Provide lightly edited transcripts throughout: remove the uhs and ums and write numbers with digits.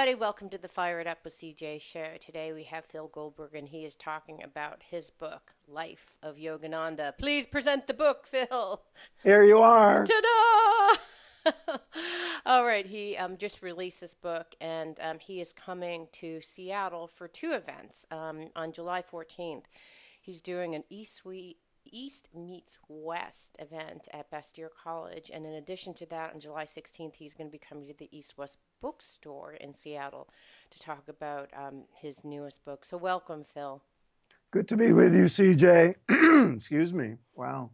everybody. Welcome to the Fire It Up with CJ show. Today we have Phil Goldberg, and he is talking about his book, Life of Yogananda. Please present the book, Phil. Here you are. Ta-da! All right, he just released this book, and he is coming to Seattle for two events. On July 14th, he's doing an East Meets West event at Bastyr College. And in addition to that, on July 16th, he's going to be coming to the East West Bookstore in Seattle to talk about his newest book. So welcome, Phil. Good to be with you, CJ. Excuse me. Wow.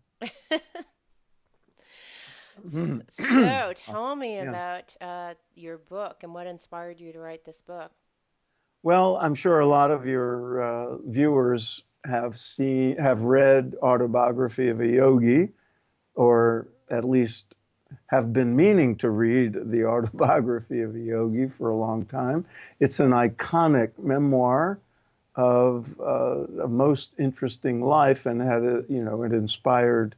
So tell me Yeah. about your book and what inspired you to write this book. Well, I'm sure a lot of your viewers have read Autobiography of a Yogi, or at least have been meaning to read the Autobiography of a Yogi for a long time. It's an iconic memoir of a most interesting life, and it inspired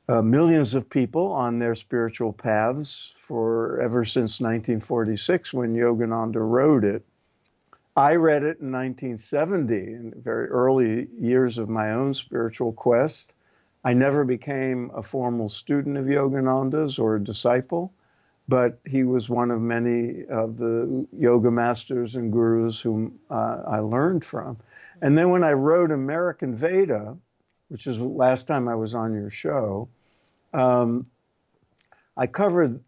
millions of people on their spiritual paths ever since 1946, when Yogananda wrote it. I read it in 1970, in the very early years of my own spiritual quest. I never became a formal student of Yogananda's or a disciple, but he was one of many of the yoga masters and gurus whom I learned from. And then when I wrote American Veda, which is the last time I was on your show, I covered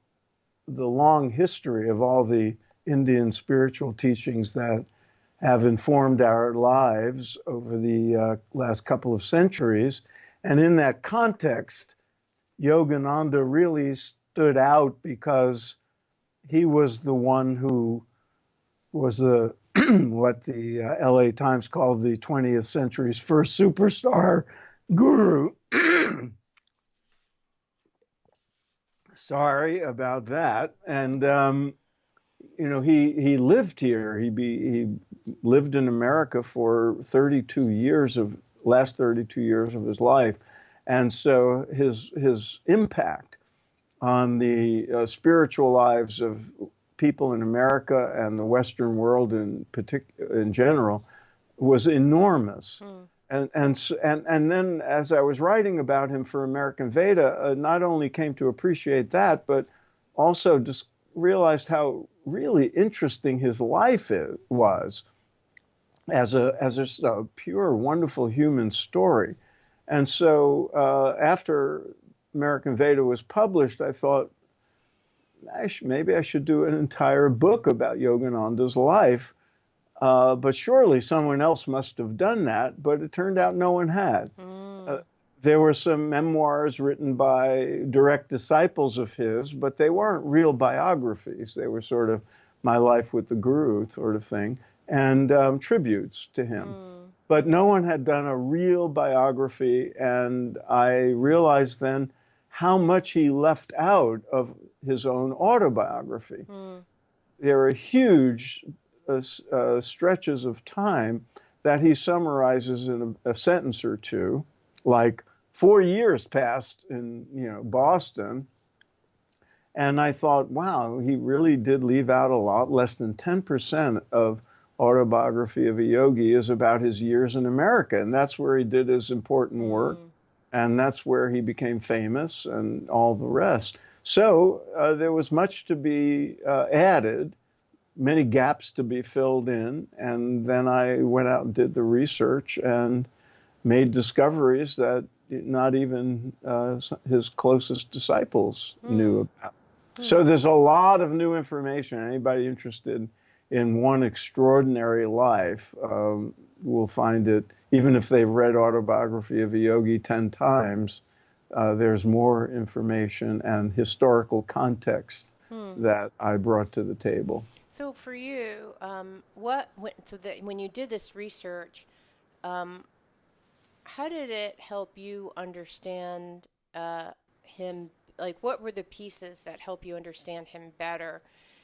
the long history of all the Indian spiritual teachings that have informed our lives over the last couple of centuries. And in that context, Yogananda really stood out because he was the one who was what the LA Times called the 20th century's first superstar guru. Sorry about that. And he lived here. He lived in America for last 32 years of his life, and so his impact on the spiritual lives of people in America and the Western world in general was enormous. And then as I was writing about him for American Veda, not only came to appreciate that, but also just realized how really interesting his life was as a pure, wonderful human story. And so after American Veda was published, I thought, maybe I should do an entire book about Yogananda's life. But surely someone else must have done that, but it turned out no one had. There were some memoirs written by direct disciples of his, but they weren't real biographies. They were sort of my life with the guru sort of thing, and tributes to him. But no one had done a real biography, and I realized then how much he left out of his own autobiography. There are huge stretches of time that he summarizes in a sentence or two, like 4 years passed in Boston. And I thought, wow, he really did leave out a lot. Less than 10% of Autobiography of a Yogi is about his years in America. And that's where he did his important work. And that's where he became famous and all the rest. So there was much to be added, many gaps to be filled in. And then I went out and did the research and made discoveries that not even his closest disciples knew about. So there's a lot of new information. Anybody interested in one extraordinary life will find it, even if they've read Autobiography of a Yogi 10 times, there's more information and historical context that I brought to the table. So for you, when you did this research, how did it help you understand him? Like, what were the pieces that help you understand him better,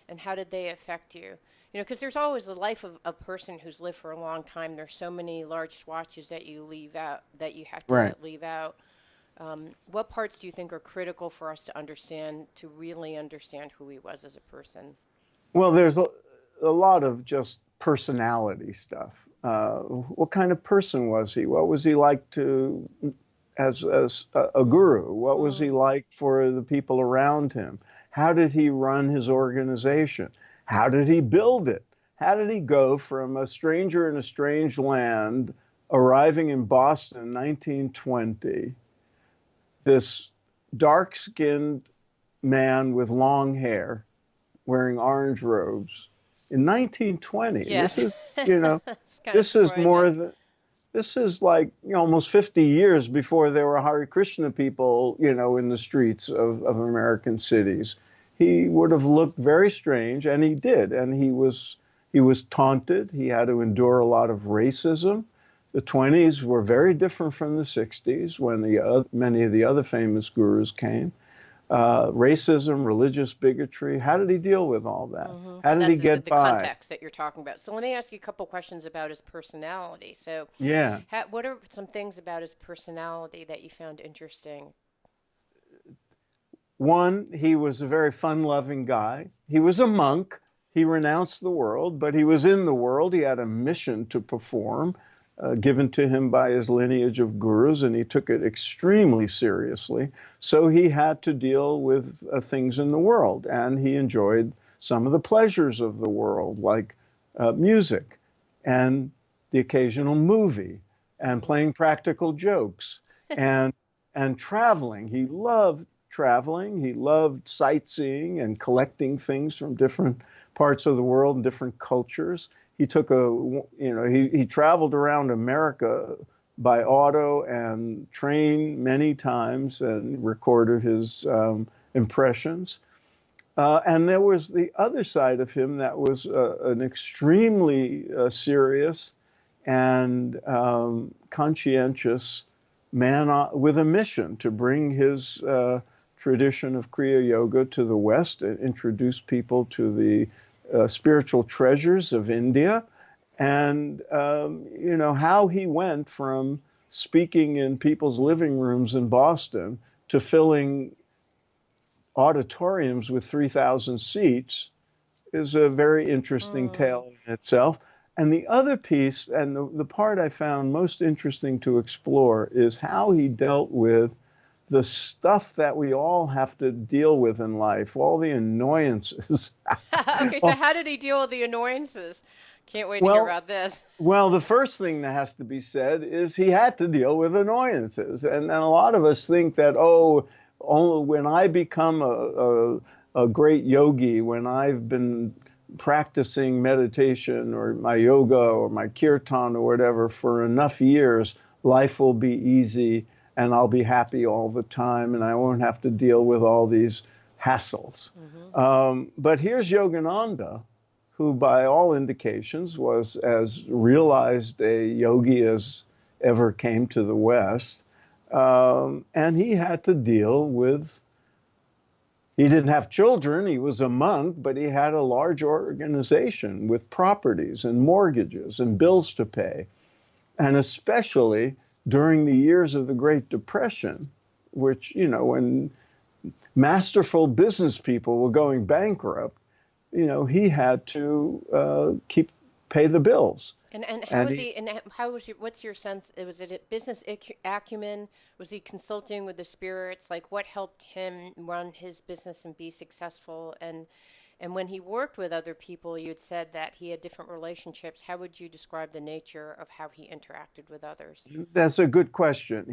and how did they affect you? Because there's always the life of a person who's lived for a long time. There's so many large swatches that you leave out, that you have to leave out. What parts do you think are critical for us to understand, to really understand who he was as a person? Well, a lot of just personality stuff. What kind of person was he? What was he like to as a guru? What was he like for the people around him? How did he run his organization? How did he build it? How did he go from a stranger in a strange land, arriving in Boston in 1920, this dark-skinned man with long hair, wearing orange robes in 1920? Yes. This is, you know, It's kind of this is surprising. more than this is like, you know, almost 50 years before there were Hare Krishna people, you know, in the streets of American cities. He would have looked very strange, and he did, and he was taunted. He had to endure a lot of racism. The 20s were very different from the 60s when many of the other famous gurus came. Racism, religious bigotry. How did he deal with all that? How So did he that's get the by? context that you're talking about. So let me ask you a couple questions about his personality. So, Yeah. what are some things about his personality that you found interesting? One, he was a very fun-loving guy. He was a monk. He renounced the world, but he was in the world. He had a mission to perform, given to him by his lineage of gurus, and he took it extremely seriously. So he had to deal with things in the world, and he enjoyed some of the pleasures of the world, like music and the occasional movie and Hmm. playing practical jokes and traveling. He loved traveling. He loved sightseeing and collecting things from different parts of the world and different cultures. He took he traveled around America by auto and train many times and recorded his impressions. And there was the other side of him that was an extremely serious and conscientious man with a mission to bring his tradition of Kriya Yoga to the West, and introduce people to the spiritual treasures of India, and you know how he went from speaking in people's living rooms in Boston to filling auditoriums with 3,000 seats is a very interesting Mm. tale in itself. And the other piece, and the part I found most interesting to explore, is how he dealt with the stuff that we all have to deal with in life, all the annoyances. Okay, so how did he deal with the annoyances? Can't wait to hear well, about this. well, the first thing that has to be said is he had to deal with annoyances, and a lot of us think that only when I become a great yogi, when I've been practicing meditation or my yoga or my kirtan or whatever for enough years, life will be easy and I'll be happy all the time and I won't have to deal with all these hassles. Hmm. But here's Yogananda, who by all indications was as realized a yogi as ever came to the West. And he had to deal with, he didn't have children, he was a monk, but he had a large organization with properties and mortgages and bills to pay. And especially during the years of the Great Depression, which, you know, when masterful business people were going bankrupt, you know, he had to pay the bills. And how And was he, he? And how was your? What's your sense? Was it a business acumen? Was he consulting with the spirits? Like, what helped him run his business and be successful? And when he worked with other people, you had said that he had different relationships. How would you describe the nature of how he interacted with others? that's a good question.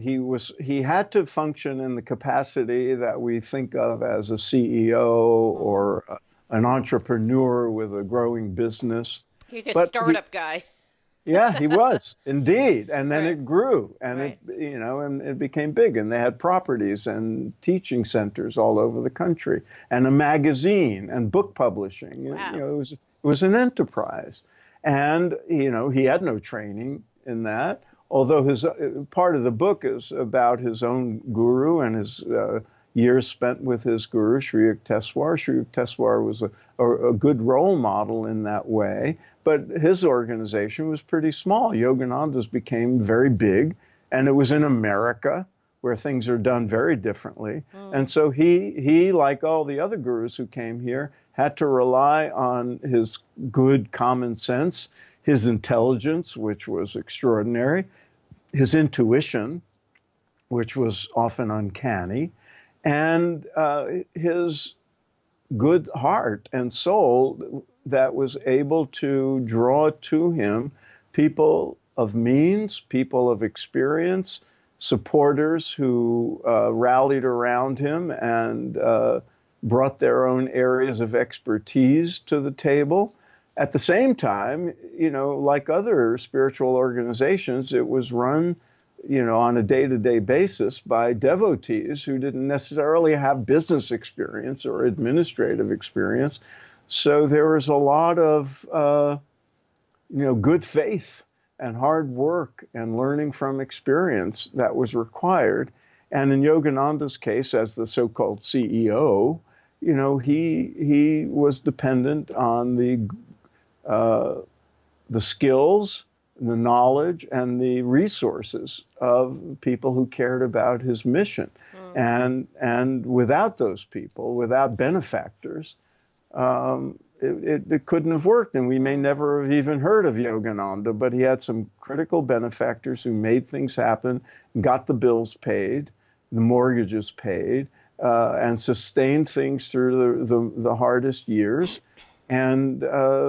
He had to function in the capacity that we think of as a CEO Hmm. or an entrepreneur with a growing business. He's a But startup guy. yeah, he was indeed. And then Right. it grew and Right. and it became big. And they had properties and teaching centers all over the country and a magazine and book publishing. You Wow. know, it was an enterprise. And, you know, he had no training in that. Although his part of the book is about his own guru and his years spent with his guru, Sri Yukteswar. Sri Yukteswar was a good role model in that way, but his organization was pretty small. Yogananda's became very big, and it was in America, where things are done very differently. Mm. And so he, like all the other gurus who came here, had to rely on his good common sense, his intelligence, which was extraordinary, his intuition, which was often uncanny, and his good heart and soul that was able to draw to him people of means, people of experience, supporters who rallied around him and brought their own areas of expertise to the table. At the same time, like other spiritual organizations, it was run on a day-to-day basis by devotees who didn't necessarily have business experience or administrative experience. So there was a lot of, good faith and hard work and learning from experience that was required. And in Yogananda's case, as the so-called CEO, he was dependent on the skills, the knowledge, and the resources of people who cared about his mission. And without those people, without benefactors, it couldn't have worked. And we may never have even heard of Yogananda, but he had some critical benefactors who made things happen, got the bills paid, the mortgages paid, and sustained things through the hardest years, and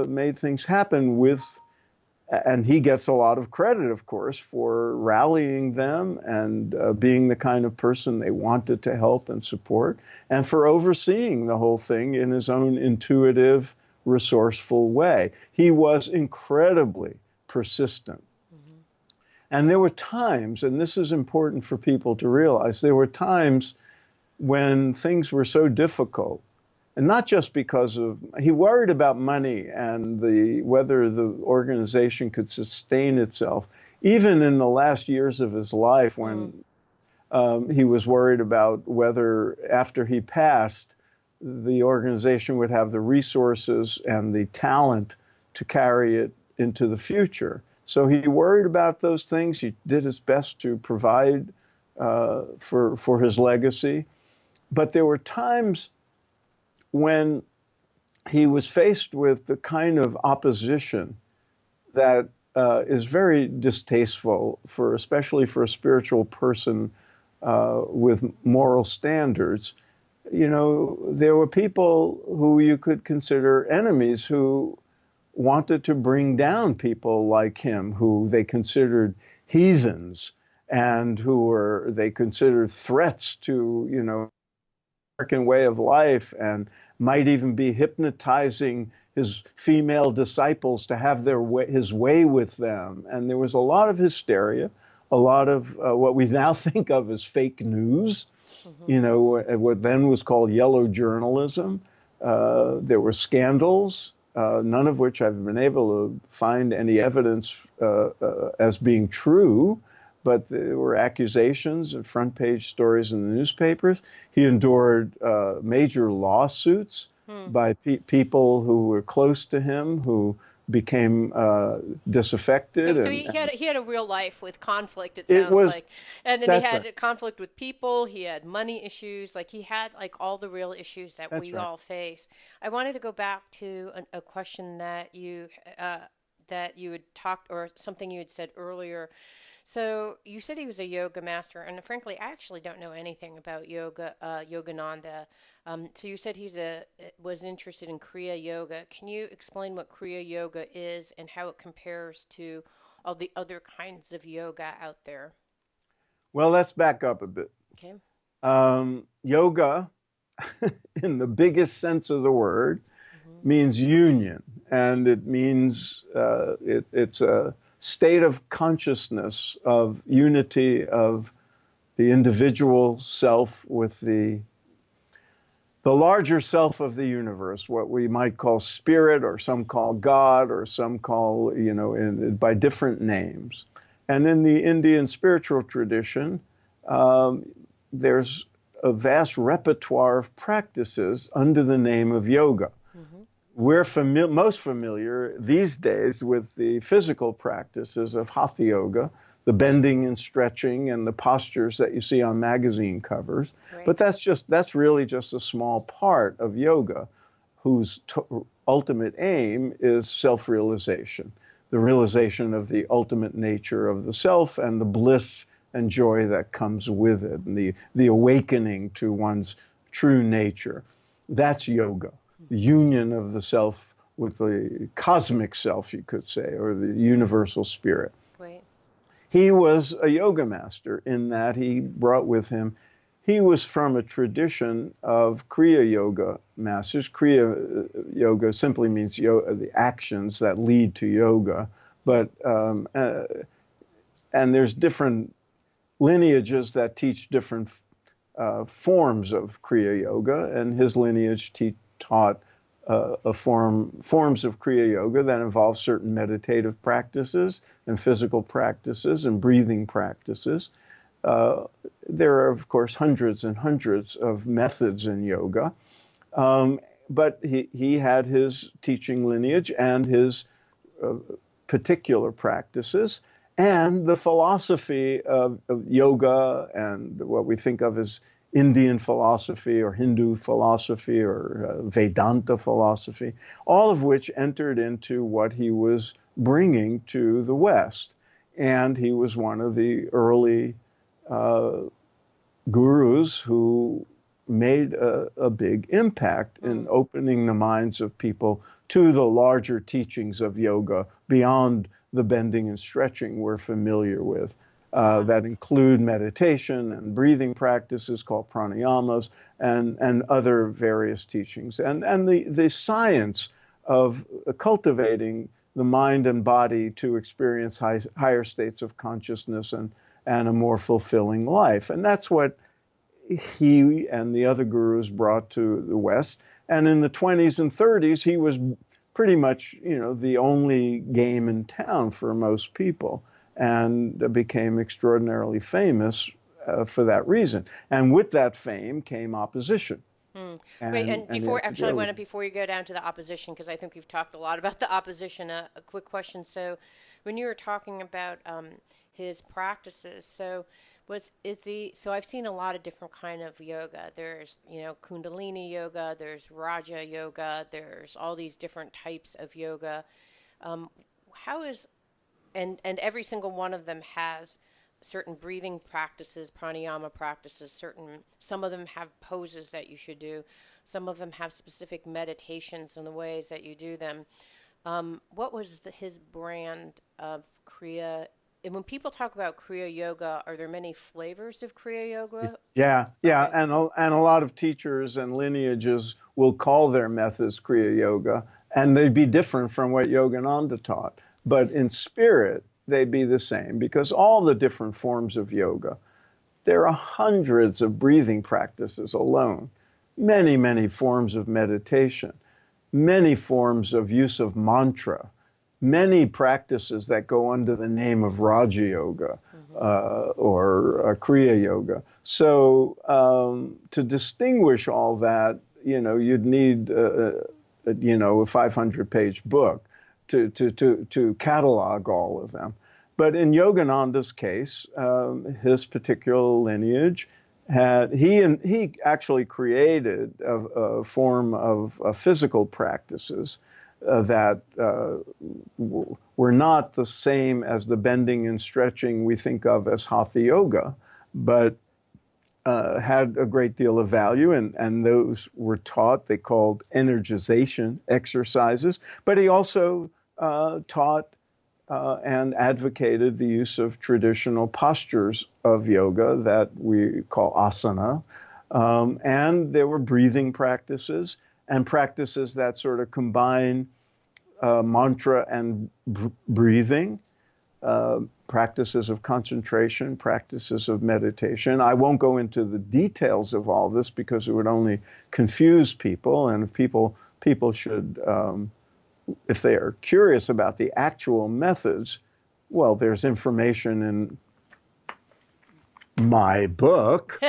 made things happen and he gets a lot of credit, of course, for rallying them and being the kind of person they wanted to help and support, and for overseeing the whole thing in his own intuitive, resourceful way. He was incredibly persistent. Mm-hmm. And there were times, and this is important for people to realize, there were times when things were so difficult. And not just because he worried about money and whether the organization could sustain itself. Even in the last years of his life, when he was worried about whether after he passed, the organization would have the resources and the talent to carry it into the future. So he worried about those things. He did his best to provide for his legacy. But there were times when he was faced with the kind of opposition that is very distasteful, especially for a spiritual person with moral standards. There were people who you could consider enemies who wanted to bring down people like him, who they considered heathens and who they considered threats to, American way of life, and might even be hypnotizing his female disciples to have his way with them. And there was a lot of hysteria, a lot of what we now think of as fake news, what then was called yellow journalism. There were scandals, none of which I've been able to find any evidence as being true. But there were accusations and front page stories in the newspapers. He endured major lawsuits by people who were close to him, who became disaffected. So he had a real life with conflict, it sounds like. And then he had conflict with people. He had money issues. Like he had all the real issues that we all face. I wanted to go back to a question that you had talked, or something you had said earlier. So you said he was a yoga master, and frankly, I actually don't know anything about Yogananda. So you said was interested in Kriya Yoga. Can you explain what Kriya Yoga is and how it compares to all the other kinds of yoga out there? Well, let's back up a bit. Okay. Yoga, in the biggest sense of the word, means union, and it means it's a state of consciousness of unity of the individual self with the larger self of the universe, what we might call spirit, or some call God, or some call, by different names. And in the Indian spiritual tradition, there's a vast repertoire of practices under the name of yoga. We're most familiar these days with the physical practices of hatha yoga, the bending and stretching and the postures that you see on magazine covers. Right. But that's really just a small part of yoga, whose ultimate aim is self-realization, the realization of the ultimate nature of the self and the bliss and joy that comes with it, and the awakening to one's true nature. That's yoga, the union of the self with the cosmic self, you could say, or the universal spirit. Right. He was a yoga master in that he brought with him, he was from a tradition of Kriya yoga masters. Kriya yoga simply means the actions that lead to yoga, but and there's different lineages that teach different forms of Kriya yoga, and his lineage taught forms of Kriya yoga that involve certain meditative practices and physical practices and breathing practices. There are, of course, hundreds and hundreds of methods in yoga, but he had his teaching lineage and his particular practices, and the philosophy of yoga and what we think of as Indian philosophy or Hindu philosophy or Vedanta philosophy, all of which entered into what he was bringing to the West. And he was one of the early gurus who made a big impact in opening the minds of people to the larger teachings of yoga beyond the bending and stretching we're familiar with, that include meditation and breathing practices called pranayamas and other various teachings. And the science of cultivating the mind and body to experience higher states of consciousness and a more fulfilling life. And that's what he and the other gurus brought to the West. And in the 20s and 30s, he was pretty much, the only game in town for most people, and became extraordinarily famous for that reason. And with that fame came opposition. Wait, and before you go down to the opposition, because I think we've talked a lot about the opposition, a quick question. So when you were talking about his practices, so I've seen a lot of different kind of yoga. There's, Kundalini yoga, there's Raja yoga, there's all these different types of yoga. And every single one of them has certain breathing practices, pranayama practices, some of them have poses that you should do. Some of them have specific meditations and the ways that you do them. What was his brand of Kriya? And when people talk about Kriya yoga, are there many flavors of Kriya yoga? Yeah. Okay. And a lot of teachers and lineages will call their methods Kriya yoga, and they'd be different from what Yogananda taught. But in spirit, they'd be the same, because all the different forms of yoga, there are hundreds of breathing practices alone, many, many forms of meditation, many forms of use of mantra, many practices that go under the name of Raja Yoga or Kriya Yoga. So to distinguish all that, you'd need a 500-page book to catalog all of them. But in Yogananda's case, his particular lineage he actually created a form of physical practices that were not the same as the bending and stretching we think of as hatha yoga, but had a great deal of value, and those were taught. They called energization exercises, but he also taught and advocated the use of traditional postures of yoga that we call asana, and there were breathing practices and practices that sort of combine mantra and breathing, practices of concentration, practices of meditation. I won't go into the details of all this because it would only confuse people, and people should, if they are curious about the actual methods, well, there's information in my book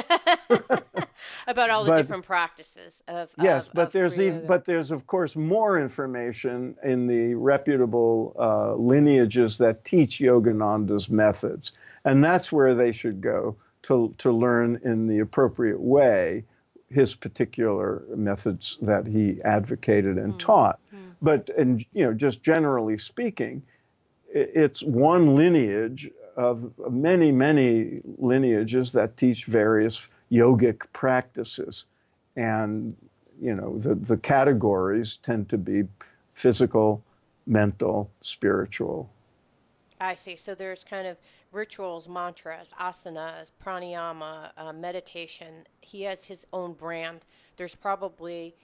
about all the different practices of yes, but of there's Kriya yoga. there's of course more information in the reputable lineages that teach Yogananda's methods. And that's where they should go to learn in the appropriate way his particular methods that he advocated and taught. But just generally speaking, it's one lineage of many, many lineages that teach various yogic practices. And, the categories tend to be physical, mental, spiritual. I see. So there's kind of rituals, mantras, asanas, pranayama, meditation. He has his own brand. There's probably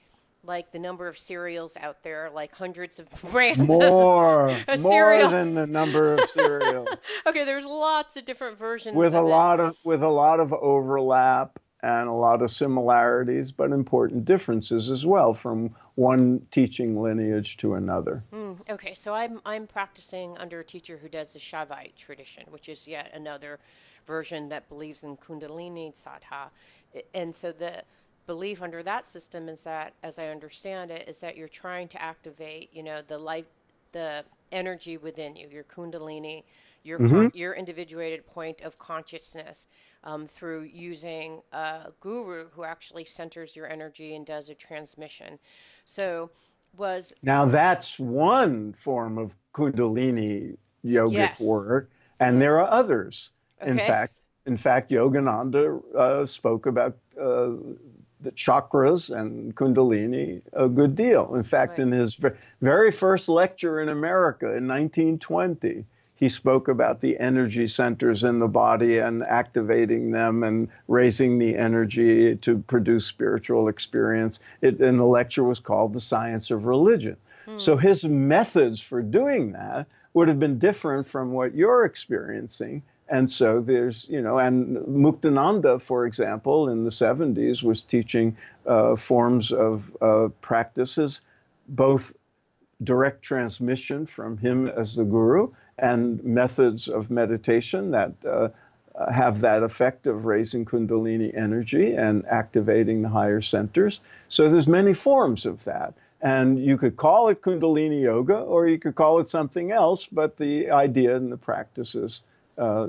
like the number of cereals out there, like hundreds of brands of More, a more cereal. than the number of cereals, Okay, there's lots of different versions of it. with a lot of overlap and a lot of similarities, but important differences as well from one teaching lineage to another. Okay, so I'm practicing under a teacher who does the Shaivite tradition, which is yet another version that believes in Kundalini Sadha. And so the belief under that system is that, as I understand it, is that you're trying to activate, the life, the energy within you, your Kundalini, Hmm. your individuated point of consciousness, through using a guru who actually centers your energy and does a transmission. So was Now that's one form of Kundalini yogic yes. work, and there are others. In Okay. fact, Yogananda spoke about the chakras and Kundalini a good deal. In fact, Right. in his very first lecture in America in 1920, he spoke about the energy centers in the body and activating them and raising the energy to produce spiritual experience. And the lecture was called The Science of Religion. So Hmm. his methods for doing that would have been different from what you're experiencing. And so and Muktananda, for example, in the 70s was teaching forms of practices, both direct transmission from him as the guru and methods of meditation that have that effect of raising Kundalini energy and activating the higher centers. So there's many forms of that. And you could call it Kundalini yoga or you could call it something else, but the idea and the practices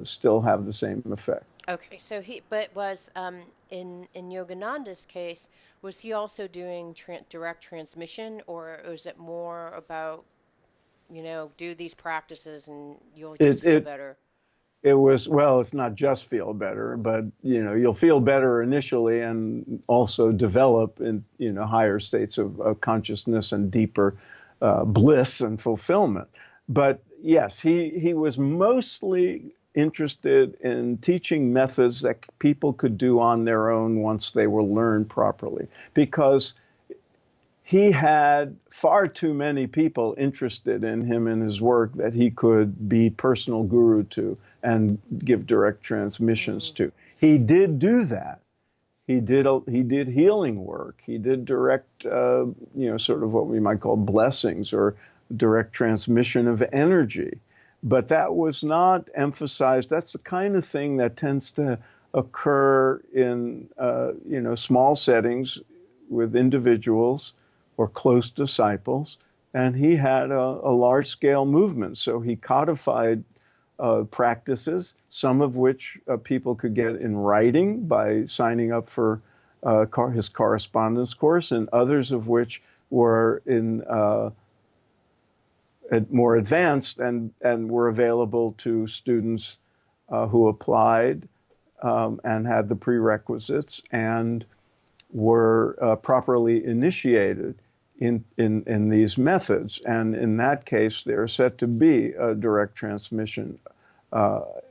still have the same effect. Okay, so but was in Yogananda's case, was he also doing direct transmission, or was it more about do these practices and you'll just It, feel it better? It was, well, it's not just feel better, but you'll feel better initially and also develop in higher states of consciousness and deeper bliss and fulfillment. But yes, he was mostly interested in teaching methods that people could do on their own once they were learned properly, because he had far too many people interested in him and his work that he could be personal guru to and give direct transmissions Mm. to. He did do that. He did healing work. He did direct, sort of what we might call blessings or direct transmission of energy. But that was not emphasized. That's the kind of thing that tends to occur in, small settings with individuals or close disciples. And he had a large scale movement. So he codified practices, some of which people could get in writing by signing up for his correspondence course, and others of which were in more advanced and were available to students who applied and had the prerequisites and were properly initiated in these methods. And in that case, there's said to be a direct transmission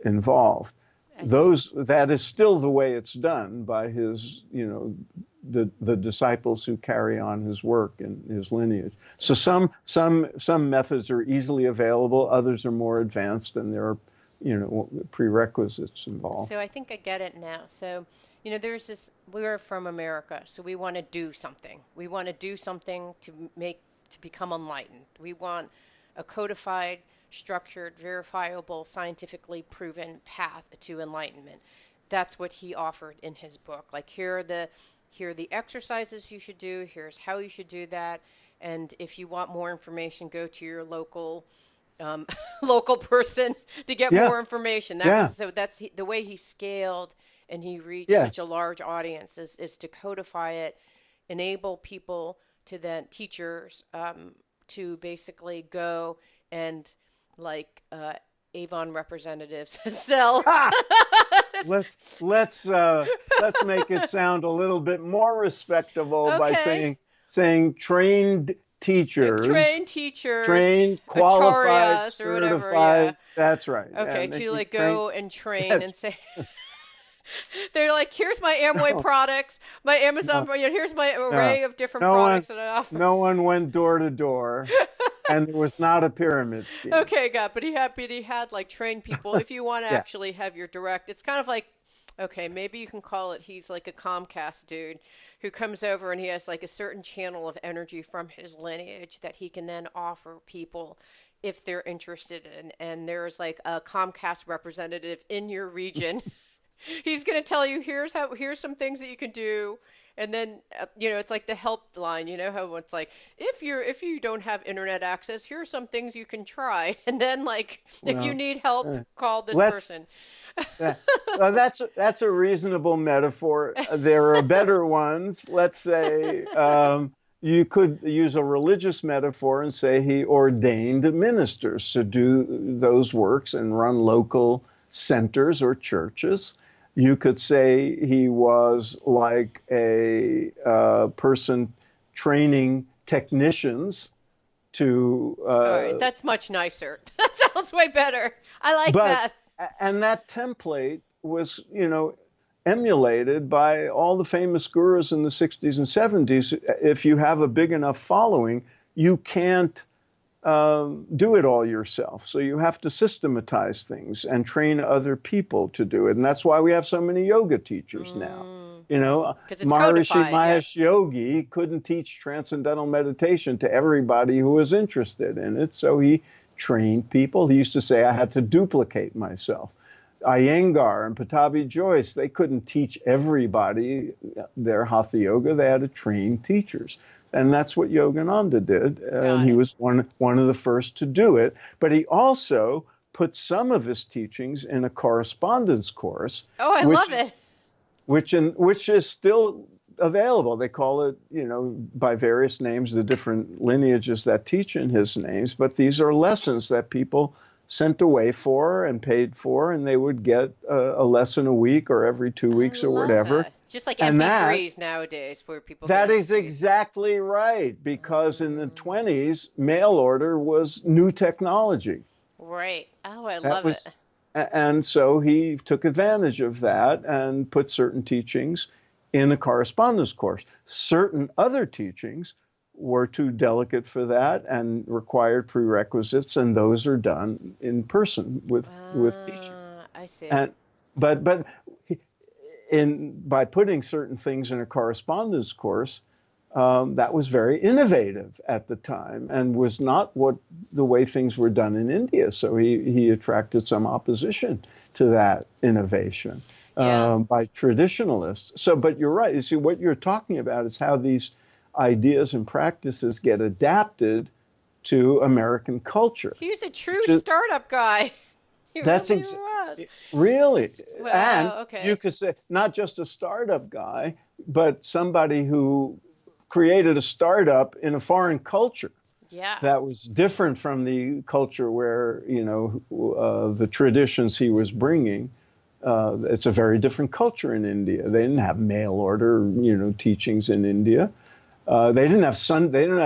involved. I see. That is still the way it's done by his, the disciples who carry on his work and his lineage. So Okay. some methods are easily available, others are more advanced, and there are, prerequisites involved. So I think I get it now. So, there's this, we're from America, so we want to do something. We want to do something to become enlightened. We want a codified, structured, verifiable, scientifically proven path to enlightenment. That's what he offered in his book. Like, here are the exercises you should do, here's how you should do that. And if you want more information, go to your local local person to get Yes. more information. Yeah. The way he scaled and he reached such a Yes. large audience is to codify it, enable people to then teachers to basically go and like Avon representatives sell. Ha! Let's let's let's make it sound a little bit more respectable by Okay. saying trained teachers, Train teachers, trained, qualified, acharyas, or whatever. Yeah. certified. That's right. Okay, And to he like trained. go and train Yes. and say, they're like, here's my Amway No, products, my Amazon, no, here's my no. array of different No one, products that I offer. no one went door to door, and it was not a pyramid scheme. Okay, God, but he had like trained people. If you want to Yeah. actually have your direct, it's kind of like, okay, maybe you can call it. He's like a Comcast dude who comes over and he has like a certain channel of energy from his lineage that he can then offer people if they're interested in. And there's like a Comcast representative in your region. He's going to tell you here's some things that you can do, and then it's like the helpline. You know how it's like if you don't have internet access, here are some things you can try, and then like if you Well, need help, uh, call this let's person. Uh, that's a reasonable metaphor. There are better ones. Let's say you could use a religious metaphor and say he ordained ministers to do those works and run local centers or churches. You could say he was like a person training technicians to All right, that's much nicer. That sounds way better. I like but that. and that template was, emulated by all the famous gurus in the 60s and 70s. If you have a big enough following, you can't do it all yourself. So you have to systematize things and train other people to do it. And that's why we have so many yoga teachers now. Because it's Maharishi codified. Yeah. Mahesh Yogi couldn't teach transcendental meditation to everybody who was interested in it. So he trained people. He used to say, I had to duplicate myself. Iyengar and Patabi Joyce, they couldn't teach everybody their hatha yoga. They had to train teachers. And that's what Yogananda did. And Got he it. was one of the first to do it. But he also put some of his teachings in a correspondence course, Oh, I which love it. which is still available. They call it, by various names, the different lineages that teach in his names. But these are lessons that people sent away for and paid for, and they would get a lesson a week or every two I weeks or love whatever. it. Just like And that MP3s nowadays, where people get that is MP3s. exactly right, because in the Mm, 20s, mail order was new technology. right. Oh, I That love it. was, and so he took advantage of that and put certain teachings in a correspondence course. Certain other teachings were too delicate for that and required prerequisites, and those are done in person with teachers. I see. And but in by putting certain things in a correspondence course, that was very innovative at the time and was not the way things were done in India. So he attracted some opposition to that innovation Yeah. by traditionalists. So, but you're right. You see, what you're talking about is how these ideas and practices get adapted to American culture. He was a true Just, startup guy. He that's really was. really, and Wow. you Okay. could say not just a startup guy, but somebody who created a startup in a foreign culture Yeah. that was different from the culture where the traditions he was bringing. It's a very different culture in India. They didn't have mail order, teachings in India. They didn't have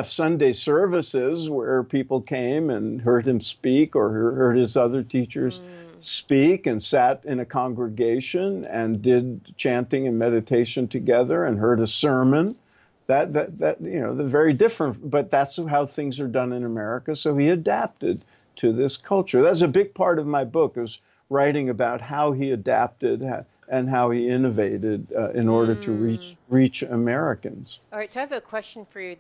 Sunday services where people came and heard him speak or heard his other teachers Mm. speak and sat in a congregation and did chanting and meditation together and heard a sermon. They're very different, but that's how things are done in America. So he adapted to this culture. That's a big part of my book, is writing about how he adapted and how he innovated in order to Mm. reach Americans. All right. So I have a question for you.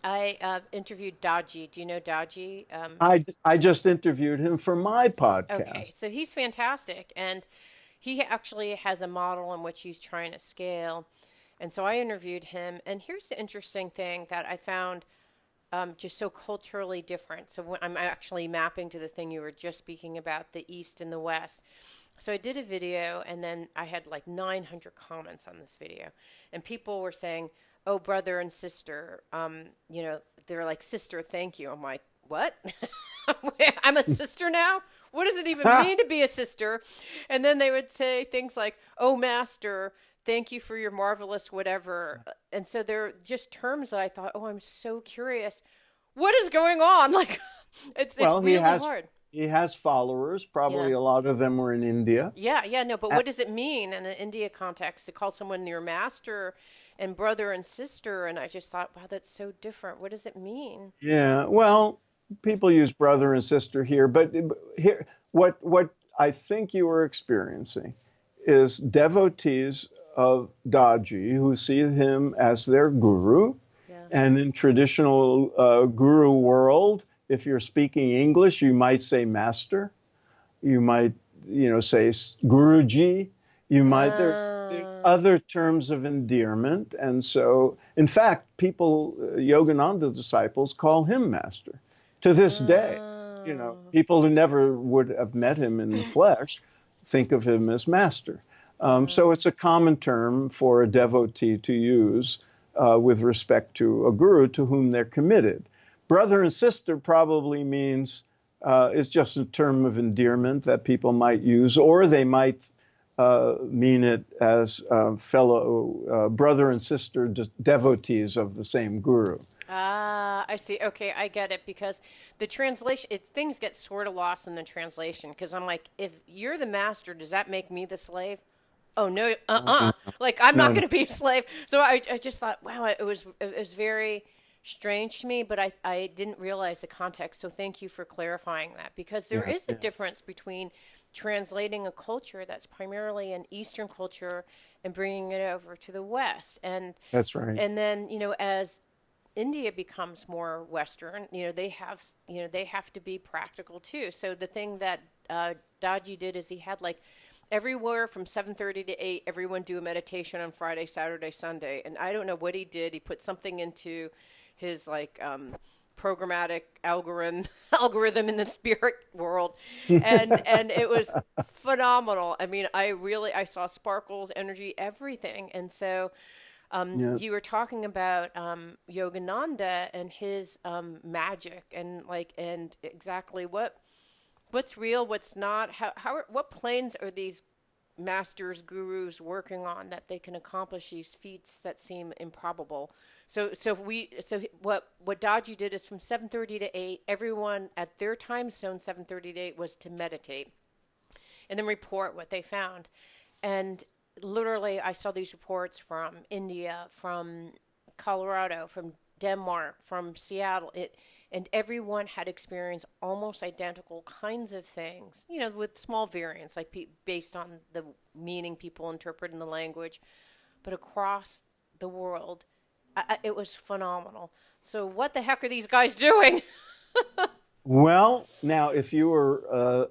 I interviewed Daji. Do you know Daji? I just interviewed him for my Okay. podcast. So he's fantastic, and he actually has a model in which he's trying to scale. And so I interviewed him. And here's the interesting thing that I found just so culturally different. So when I'm actually mapping to the thing you were just speaking about, the East and the West. So I did a video, and then I had like 900 comments on this video, and people were saying, "Oh, brother and sister," they're like, "Sister, thank you." I'm like, "What? I'm a sister now? What does it even mean to be a sister?" And then they would say things like, "Oh, master, thank you for your marvelous whatever." And so they're just terms that I thought, "Oh, I'm so curious. What is going on?" Like, it's Well, really hard. he has followers. Probably Yeah. a lot of them were in India. Yeah, yeah, no, but Uh, what does it mean in the India context to call someone your master and brother and sister? And I just thought, wow, that's so different. What does it mean? Yeah, well, people use brother and sister here, but here, what I think you were experiencing is devotees of Daji who see him as their guru, Yeah. and in traditional guru world, if you're speaking English, you might say master, you might, say Guruji. You might, there's Uh, other terms of endearment. And so, in fact, people, Yogananda disciples call him master to this day. uh, People who never would have met him in the flesh think of him as master. So uh, it's a common term for a devotee to use with respect to a guru to whom they're committed. Brother and sister probably means is just a term of endearment that people might use, or they might mean it as fellow brother and sister devotees of the same guru. I see. Okay, I get it because the translation, things get sort of lost in the translation because I'm like, if you're the master, does that make me the slave? Oh no, Uh-uh. like I'm not No, no. going to be a slave. So I just thought, wow, it was very strange to me, but I didn't realize the context. So thank you for clarifying that because there Yeah, is a yeah, difference between translating a culture that's primarily an Eastern culture and bringing it over to the West, that's right. and then as India becomes more Western, they have to be practical too. So the thing that Daji did is he had like everywhere from 7:30 to 8, everyone do a meditation on Friday, Saturday, Sunday. And I don't know what he did. He put something into his like programmatic algorithm in the spirit world, and it was phenomenal. I mean, I saw sparkles, energy, everything, and so Yeah, you were talking about Yogananda and his magic and exactly what's real, what's not. What planes are these masters, gurus working on that they can accomplish these feats that seem improbable? So what Daji did is from 7:30 to 8, everyone at their time zone 7:30 to 8 was to meditate and then report what they found. And literally, I saw these reports from India, from Colorado, from Denmark, from Seattle. And everyone had experienced almost identical kinds of things, with small variants, like based on the meaning people interpret in the language, but across the world, it was phenomenal. So, what the heck are these guys doing? well, now, if you were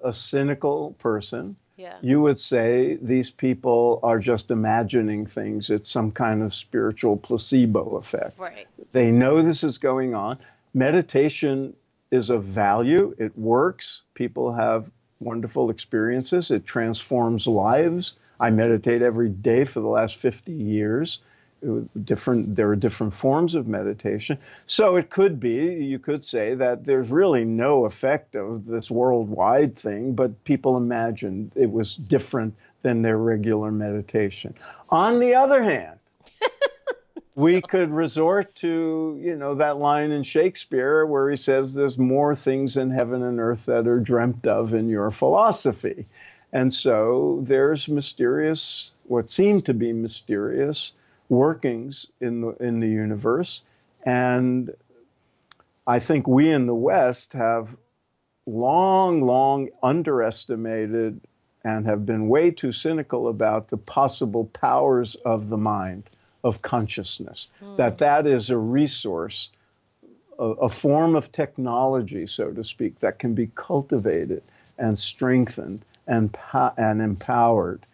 a cynical person, Yeah, you would say these people are just imagining things. It's some kind of spiritual placebo effect. right. They know this is going on. Meditation is of value. It works. People have wonderful experiences. It transforms lives. I meditate every day for the last 50 years. There are different forms of meditation. So you could say that there's really no effect of this worldwide thing, but people imagined it was different than their regular meditation. On the other hand, we could resort to, that line in Shakespeare where he says there's more things in heaven and earth that are dreamt of in your philosophy. And so there's what seem to be mysterious workings in the universe. And I think we in the West have long, long underestimated and have been way too cynical about the possible powers of the mind, of consciousness, Hmm. that is a resource, a form of technology, so to speak, that can be cultivated and strengthened and empowered.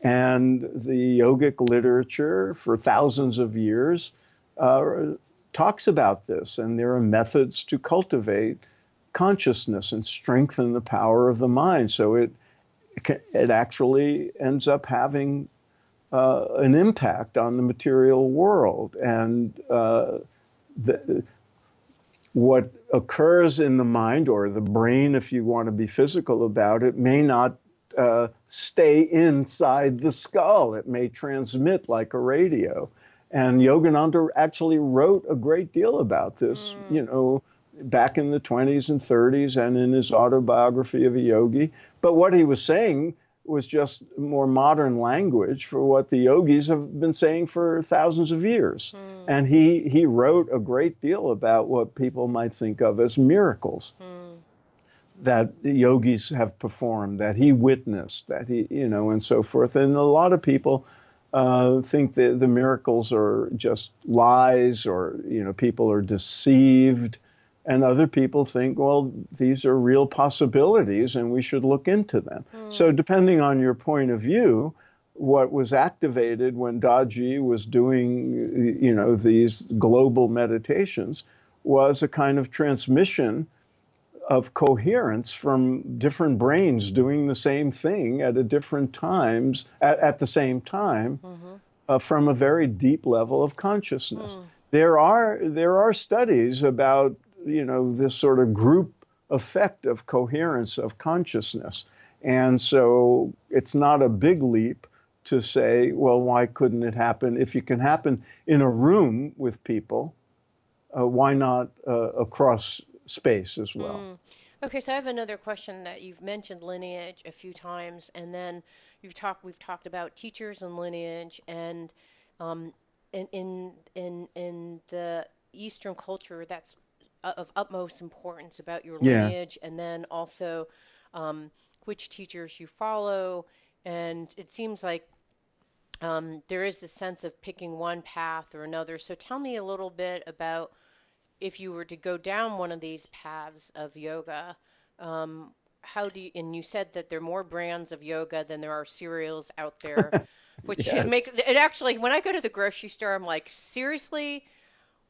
And the yogic literature for thousands of years uh, talks about this, and there are methods to cultivate consciousness and strengthen the power of the mind. So it actually ends up having an impact on the material world. And what occurs in the mind, or the brain, if you want to be physical about it, may not stay inside the skull. It may transmit like a radio. And Yogananda actually wrote a great deal about this, back in the 20s and 30s and in his Autobiography of a Yogi. But what he was saying was just more modern language for what the yogis have been saying for thousands of years. And he wrote a great deal about what people might think of as miracles that the yogis have performed, that he witnessed, that he, and so forth. And a lot of people think that the miracles are just lies, or, people are deceived. And other people think, well, these are real possibilities and we should look into them. So depending on your point of view, what was activated when Daji was doing, these global meditations was a kind of transmission of coherence from different brains doing the same thing at a different times, at the same time, from a very deep level of consciousness. There are studies about this sort of group effect of coherence of consciousness. And so it's not a big leap to say, well, why couldn't it happen? If it can happen in a room with people, why not across space as well? Okay, so I have another question. That you've mentioned lineage a few times, and then we've talked about teachers and lineage, and in the Eastern culture, that's of utmost importance about your lineage, and then also which teachers you follow. And it seems like there is this sense of picking one path or another. So tell me a little bit about, if you were to go down one of these paths of yoga, how do you, and you said that there are more brands of yoga than there are cereals out there, which is it actually, when I go to the grocery store, I'm like, seriously,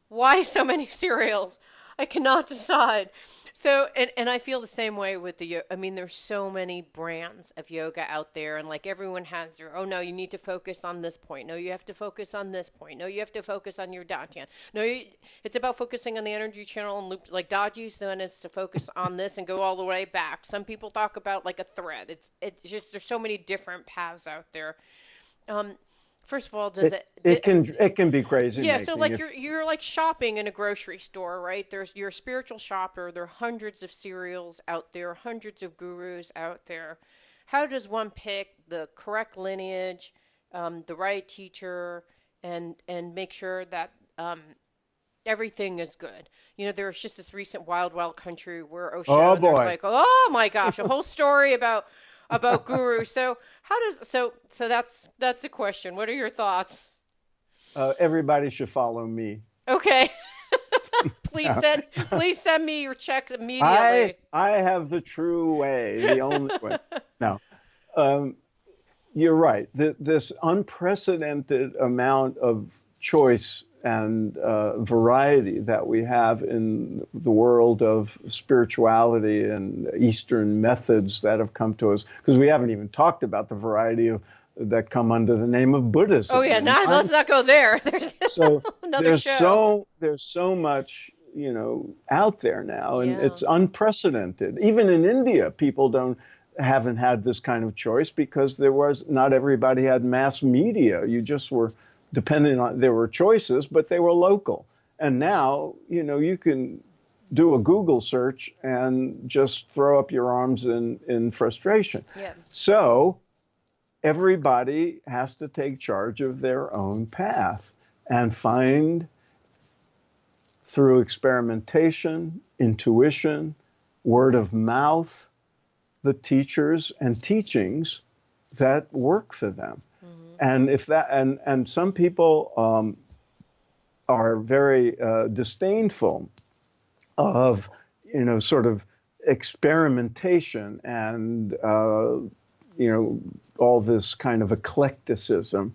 why so many cereals? I cannot decide. So, and I feel the same way with the, there's so many brands of yoga out there, and like everyone has their, oh no, you need to focus on this point. No, you have to focus on this point. No, you have to focus on your dantian. No, it's about focusing on the energy channel and loop, like Daji's then is to focus on this and go all the way back. Some people talk about like a thread. It's just, there's so many different paths out there. First of all, it can be crazy. Yeah, so like you're like shopping in a grocery store, right? You're a spiritual shopper. There are hundreds of cereals out there, hundreds of gurus out there. How does one pick the correct lineage, the right teacher, and make sure that everything is good? There was just this recent Wild Wild Country where Osho, and there's like, oh my gosh, a whole story about guru. So so that's a question. What are your thoughts? Everybody should follow me. Okay. Please send me your checks immediately. I have the true way, the only way. No, you're right. This unprecedented amount of choice and variety that we have in the world of spirituality and Eastern methods that have come to us, because we haven't even talked about the variety of that come under the name of Buddhism. Oh yeah, let's not go there. There's another show. There's so much out there now, and it's unprecedented. Even in India, people haven't had this kind of choice because not everybody had mass media. You just were depending on, there were choices, but they were local. And now, you can do a Google search and just throw up your arms in frustration. Yeah. So everybody has to take charge of their own path and find, through experimentation, intuition, word of mouth, the teachers and teachings that work for them. And and some people are very disdainful of, sort of experimentation and, all this kind of eclecticism.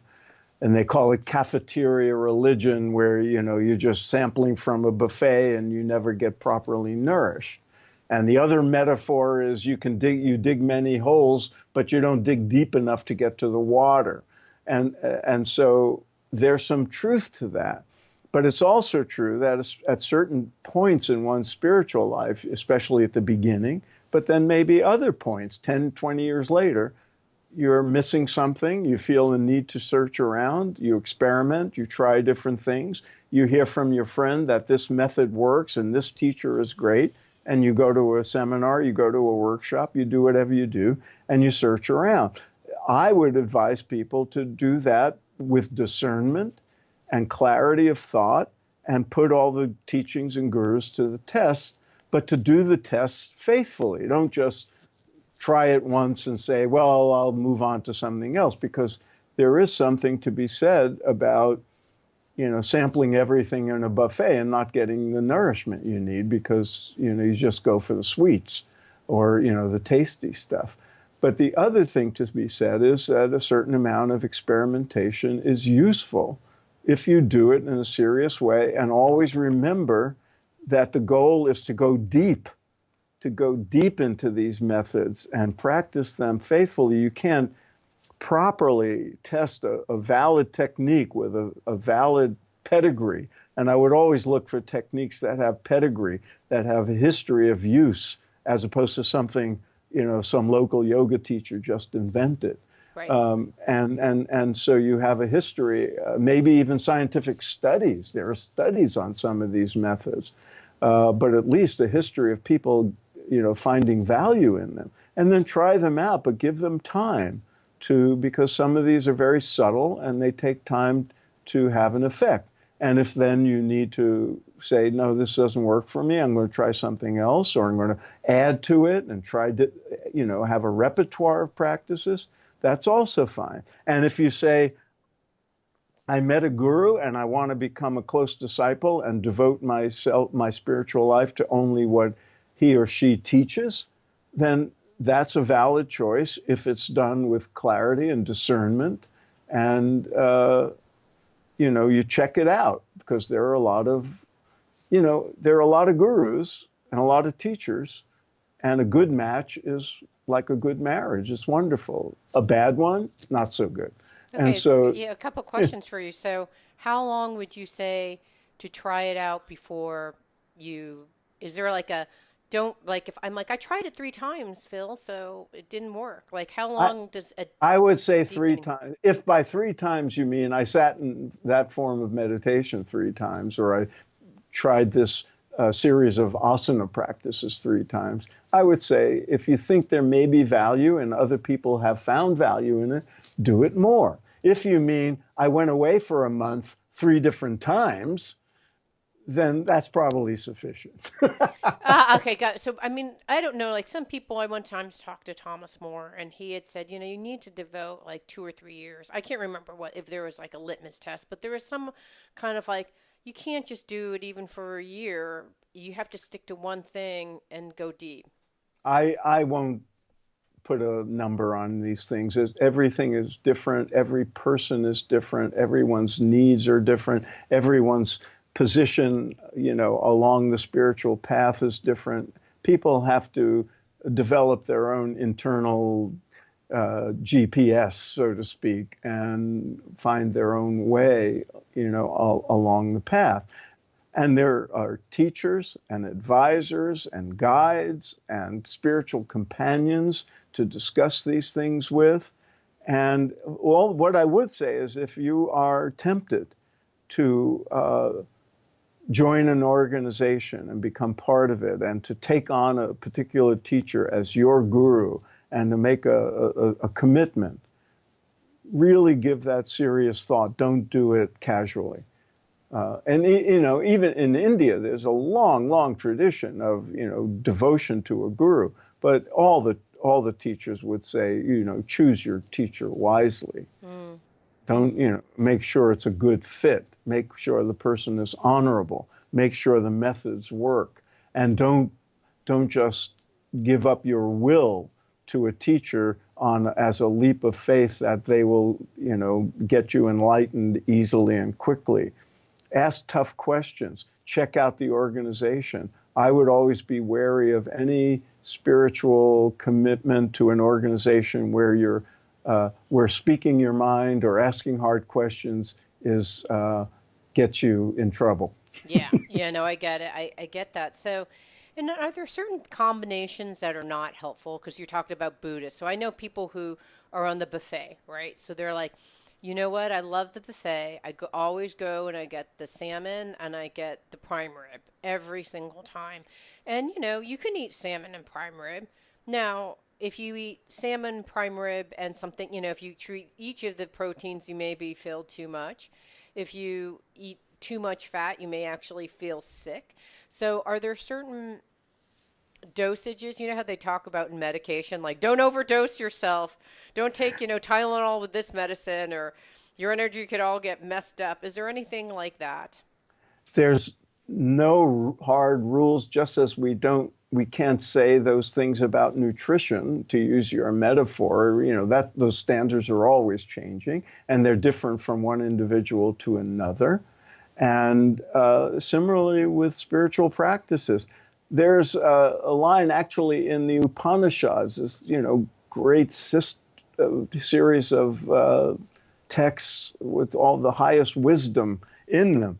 and they call it cafeteria religion, where, you're just sampling from a buffet and you never get properly nourished. And the other metaphor is you dig many holes, but you don't dig deep enough to get to the water. And so there's some truth to that. But it's also true that at certain points in one's spiritual life, especially at the beginning, but then maybe other points, 10, 20 years later, you're missing something, you feel the need to search around, you experiment, you try different things, you hear from your friend that this method works and this teacher is great, and you go to a seminar, you go to a workshop, you do whatever you do, and you search around. I would advise people to do that with discernment and clarity of thought, and put all the teachings and gurus to the test, but to do the tests faithfully. Don't just try it once and say, well, I'll move on to something else, because there is something to be said about, sampling everything in a buffet and not getting the nourishment you need, because, you just go for the sweets or, the tasty stuff. But the other thing to be said is that a certain amount of experimentation is useful if you do it in a serious way, and always remember that the goal is to go deep into these methods and practice them faithfully. You can't properly test a valid technique with a valid pedigree. And I would always look for techniques that have pedigree, that have a history of use, as opposed to something, some local yoga teacher just invented. Right. And so you have a history, maybe even scientific studies. There are studies on some of these methods, but at least a history of people, finding value in them. And then try them out, but give them time because some of these are very subtle and they take time to have an effect. And if then you need to say, no, this doesn't work for me, I'm going to try something else, or I'm going to add to it and try to, have a repertoire of practices, that's also fine. And if you say, I met a guru and I want to become a close disciple and devote my spiritual life to only what he or she teaches, then that's a valid choice if it's done with clarity and discernment. And, you check it out, because there are a lot of gurus and a lot of teachers, and a good match is like a good marriage. It's wonderful. A bad one, not so good. Okay, And so, a couple questions for you. So, how long would you say to try it out before is there like if I'm like, I tried it 3 times, Phil, so it didn't work. Like, how long does a I would say 3 deepening? times. If by 3 times you mean I sat in that form of meditation 3 times, or I tried this series of asana practices 3 times, I would say if you think there may be value and other people have found value in it, do it more. If you mean I went away for a month 3 different times, then that's probably sufficient. Okay, got it. So, I mean, I don't know. Like some people, I one time talked to Thomas More, and he had said, you need to devote like 2 or 3 years. I can't remember if there was like a litmus test, but there was some kind of like, you can't just do it even for a year. You have to stick to one thing and go deep. I won't put a number on these things. Everything is different. Every person is different. Everyone's needs are different. Everyone's position, along the spiritual path is different. People have to develop their own internal GPS, so to speak, and find their own way, along the path. And there are teachers and advisors and guides and spiritual companions to discuss these things with. And what I would say is, if you are tempted to join an organization and become part of it, and to take on a particular teacher as your guru, and to make a commitment, really give that serious thought. Don't do it casually. And even in India, there's a long tradition of devotion to a guru. But all the teachers would say, choose your teacher wisely. Mm. Don't make sure it's a good fit. Make sure the person is honorable. Make sure the methods work, and don't just give up your will to a teacher on as a leap of faith that they will, get you enlightened easily and quickly. Ask tough questions. Check out the organization. I would always be wary of any spiritual commitment to an organization where you're where speaking your mind or asking hard questions is gets you in trouble. Yeah, yeah, no, I get it. I get that. So, and are there certain combinations that are not helpful? Because you talked about Buddhists. So I know people who are on the buffet, right? So they're like, you know what? I love the buffet. Always go and I get the salmon and I get the prime rib every single time. And, you can eat salmon and prime rib. Now, if you eat salmon, prime rib, and something, if you treat each of the proteins, you may be filled too much. If you eat too much fat, you may actually feel sick. So, are there certain dosages? You know how they talk about in medication, like don't overdose yourself, don't take, Tylenol with this medicine, or your energy could all get messed up. Is there anything like that? There's no hard rules, just as we can't say those things about nutrition, to use your metaphor. That those standards are always changing and they're different from one individual to another. And similarly with spiritual practices, there's a line actually in the Upanishads, this great series of texts with all the highest wisdom in them.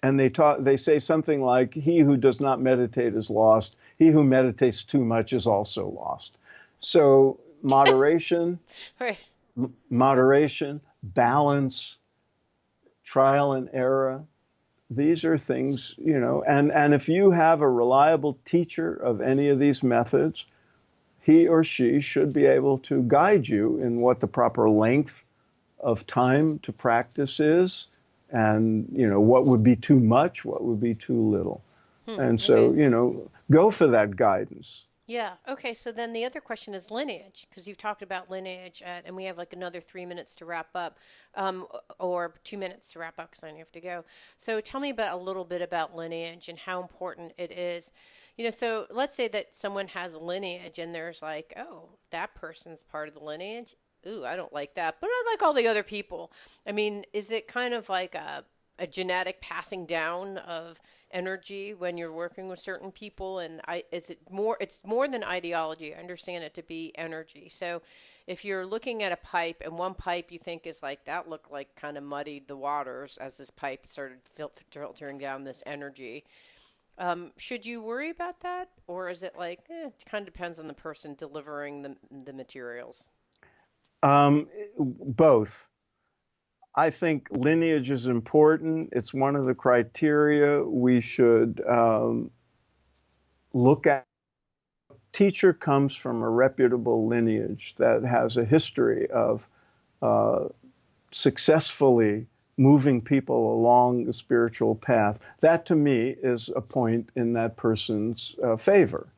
And they say something like, he who does not meditate is lost. He who meditates too much is also lost. So moderation, Right. moderation, balance, trial and error. These are things, and if you have a reliable teacher of any of these methods, he or she should be able to guide you in what the proper length of time to practice is, and what would be too much, what would be too little. And so, Okay. go for that guidance. Yeah. Okay. So then the other question is lineage, because you've talked about lineage, and we have like another 3 minutes to wrap up, or 2 minutes to wrap up because I have to go. So tell me about a little bit about lineage and how important it is. So let's say that someone has a lineage and there's like, oh, that person's part of the lineage. Ooh, I don't like that, but I like all the other people. I mean, is it kind of like a genetic passing down of energy when you're working with certain people? And it's more than ideology. I understand it to be energy. So if you're looking at a pipe and one pipe you think is like, that looked like kind of muddied the waters as this pipe started filtering down this energy, should you worry about that? Or is it like, it kind of depends on the person delivering the materials? Both. I think lineage is important. It's one of the criteria we should look at. Teacher comes from a reputable lineage that has a history of uh, successfully moving people along the spiritual path. That to me is a point in that person's favor,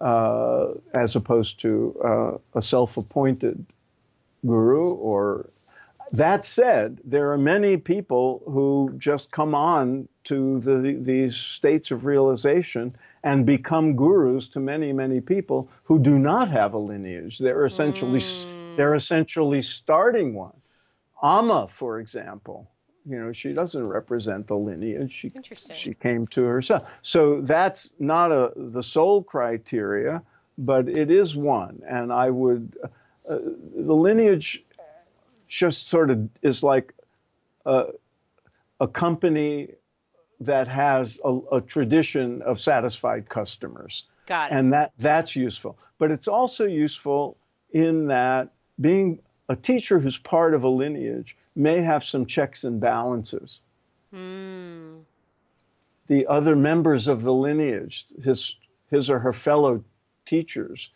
as opposed to a self-appointed guru. Or that said, there are many people who just come on to these states of realization and become gurus to many, many people who do not have a lineage. They're Mm, essentially starting one. Amma, for example, she doesn't represent the lineage. interesting. She came to herself. So that's not the sole criteria, but it is one. And I would the lineage just sort of is like a, a company that has a tradition of satisfied customers, Got it. and that's useful. But it's also useful in that being a teacher who's part of a lineage may have some checks and balances. Hmm. The other members of the lineage, his or her fellow teachers,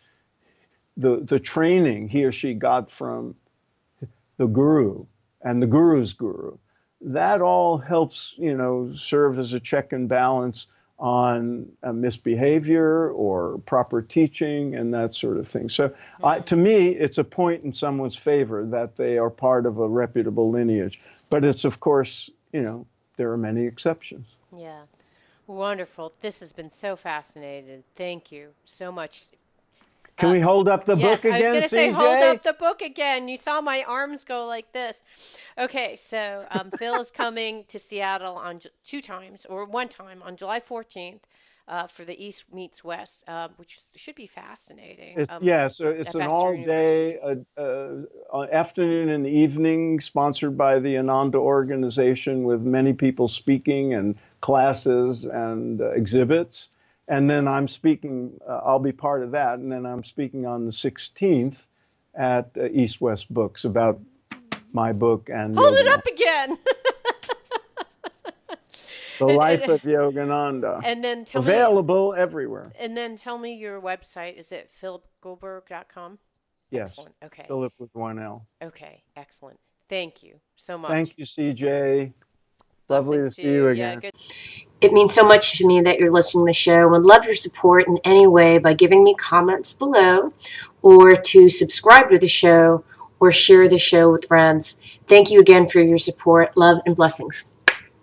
the training he or she got from the guru and the guru's guru, that all helps, serve as a check and balance on misbehavior or proper teaching and that sort of thing. So to me, it's a point in someone's favor that they are part of a reputable lineage. But it's, of course, there are many exceptions. Yeah. Wonderful. This has been so fascinating. Thank you so much. Can we hold up the Yes, book I was again, going to say, hold CJ? up the book again. You saw my arms go like this. Okay, so Phil is coming to Seattle on two times, or one time on July 14th for the East Meets West, which should be fascinating So it's at an Bastyr all-day University. afternoon and evening, sponsored by the Ananda organization, with many people speaking and classes and exhibits. And then I'm speaking. I'll be part of that. And then I'm speaking on the 16th at East West Books about my book and Hold it Yogananda, up again. The and, Life and, of Yogananda, and then tell me available everywhere. And then tell me your website. Is it philipgoldberg.com? Yes, Excellent. Okay. Philip with one L. Okay. Excellent. Thank you so much. Thank you, CJ. Lovely to Blessings to see you you. Yeah, again. good. It means so much to me that you're listening to the show. I would love your support in any way by giving me comments below, or to subscribe to the show, or share the show with friends. Thank you again for your support. Love and blessings.